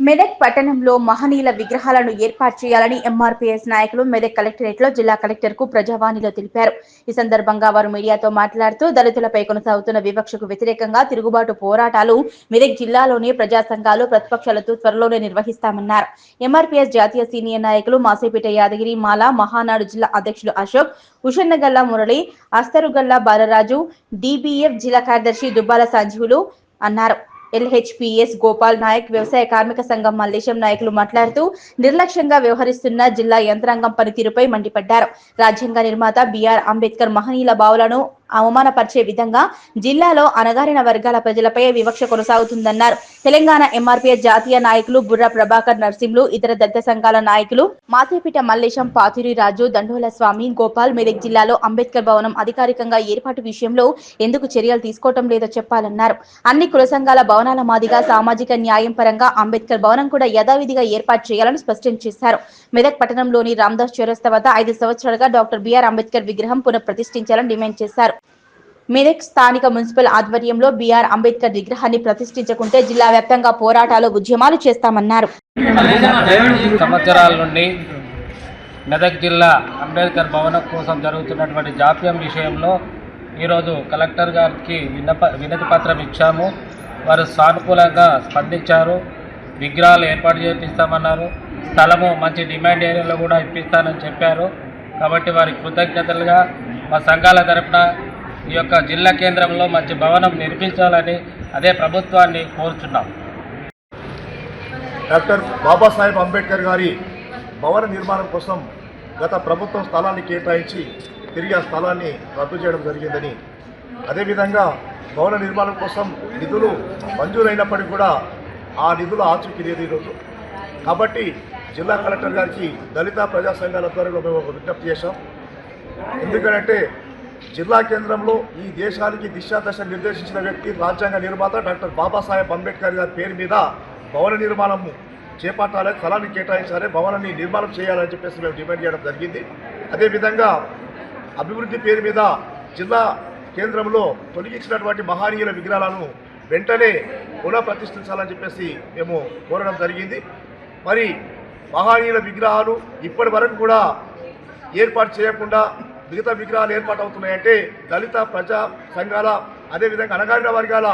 మెదక్ పట్టణంలో మహనీయుల విగ్రహాలను ఏర్పాటు చేయాలని ఎంఆర్పీఎస్ నాయకులు మెదక్ కలెక్టరేట్లో జిల్లా కలెక్టర్కు ప్రజావాణిలో తెలిపారు. ఈ సందర్భంగా వారు మీడియాతో మాట్లాడుతూ దళితులపై కొనసాగుతున్న వివక్షకు వ్యతిరేకంగా తిరుగుబాటు పోరాటాలు మెదక్ జిల్లాలోని ప్రజా సంఘాలు ప్రతిపక్షాలతో త్వరలోనే నిర్వహిస్తామన్నారు. ఎంఆర్పీఎస్ జాతీయ సీనియర్ నాయకులు మాసేపేట యాదగిరి మాల మహానాడు జిల్లా అధ్యక్షులు అశోక్, ఉషన్నగల్లా మురళి, అస్తరుగల్లా బాలరాజు, డీబీఎఫ్ జిల్లా కార్యదర్శి దుబ్బాల సంజీవులు అన్నారు. ఎల్హెచ్పీఎస్ గోపాల్ నాయక్, వ్యవసాయ కార్మిక సంఘం మల్లేశం నాయకులు మాట్లాడుతూ నిర్లక్ష్యంగా వ్యవహరిస్తున్న జిల్లా యంత్రాంగం పనితీరుపై మండిపడ్డారు. రాజ్యాంగ నిర్మాత బిఆర్ అంబేద్కర్ మహనీయుల భావాలను అవమానపరిచే విధంగా జిల్లాలో అణగారిన వర్గాల ప్రజలపై వివక్ష కొనసాగుతుందన్నారు. తెలంగాణ ఎంఆర్పీఎస్ జాతీయ నాయకులు బుర్ర ప్రభాకర్ నర్సింహులు, ఇతర దళిత సంఘాల నాయకులు మాసేపేట మల్లేశం, పాతూరి రాజు, దండోల స్వామి, గోపాల్ మెదక్ జిల్లాలో అంబేద్కర్ భవనం అధికారికంగా ఏర్పాటు విషయంలో ఎందుకు చర్యలు తీసుకోవటం లేదో చెప్పాలన్నారు. అన్ని కుల సంఘాల భవనాల మాదిగా సామాజిక న్యాయం పరంగా అంబేద్కర్ భవనం కూడా యథావిధిగా ఏర్పాటు చేయాలని స్పష్టం చేశారు. మెదక్ పట్టణంలోని రామదాస్ చౌరస్తా వద్ద 5 సంవత్సరాలుగా డాక్టర్ బిఆర్ అంబేద్కర్ విగ్రహం పునఃప్రతిష్ఠించాలని డిమాండ్ చేశారు. మెదక్ స్థానిక మున్సిపల్ ఆధ్వర్యంలో బిఆర్ అంబేద్కర్ విగ్రహాన్ని ప్రతిష్ఠించకుంటే జిల్లా వ్యాప్తంగా పోరాటాలు, ఉద్యమాలు చేస్తామన్నారు. సంవత్సరాల నుండి మెదక్ జిల్లా అంబేద్కర్ భవనం కోసం జరుగుతున్నటువంటి జాప్యం విషయంలో ఈరోజు కలెక్టర్ గారికి వినతి పత్రం ఇచ్చాము. వారు సానుకూలంగా స్పందించారు. విగ్రహాలు ఏర్పాటు చేపిస్తామన్నారు. స్థలము మంచి డిమాండ్ ఏరియాలో కూడా ఇప్పిస్తానని చెప్పారు. కాబట్టి వారికి కృతజ్ఞతలుగా మా సంఘాల తరఫున ఈ యొక్క జిల్లా కేంద్రంలో మంచి భవనం నిర్మించాలని అదే ప్రభుత్వాన్ని కోరుచున్నాం. డాక్టర్ బాబాసాహెబ్ అంబేద్కర్ గారి భవన నిర్మాణం కోసం గత ప్రభుత్వం స్థలాన్ని కేటాయించి తిరిగి ఆ స్థలాన్ని రద్దు చేయడం జరిగిందని, అదేవిధంగా భవన నిర్మాణం కోసం నిధులు మంజూరైనప్పటికీ కూడా ఆ నిధులు ఆచూకీ లేదు ఈరోజు. కాబట్టి జిల్లా కలెక్టర్ గారికి దళిత ప్రజా సంఘాల ద్వారా మేము ఒక విజ్ఞప్తి చేశాం. ఎందుకంటే జిల్లా కేంద్రంలో ఈ దేశానికి దిశాదశ నిర్దేశించిన వ్యక్తి రాజ్యాంగ నిర్మాత డాక్టర్ బాబాసాహెబ్ అంబేద్కర్ గారి పేరు మీద భవన నిర్మాణం చేపట్టాలి, స్థలాన్ని కేటాయించాలి, భవనాన్ని నిర్మాణం చేయాలని చెప్పేసి మేము డిమాండ్ చేయడం జరిగింది. అదేవిధంగా అభివృద్ధి పేరు మీద జిల్లా కేంద్రంలో తొలగించినటువంటి మహనీయుల విగ్రహాలను వెంటనే పునఃప్రతిష్ఠించాలని చెప్పేసి మేము కోరడం జరిగింది. మరి మహనీయుల విగ్రహాలు ఇప్పటి వరకు కూడా ఏర్పాటు చేయకుండా మిగతా విగ్రహాలు ఏర్పాటు అవుతున్నాయంటే దళిత ప్రజా సంఘాల, అదేవిధంగా అణగారిన వర్గాల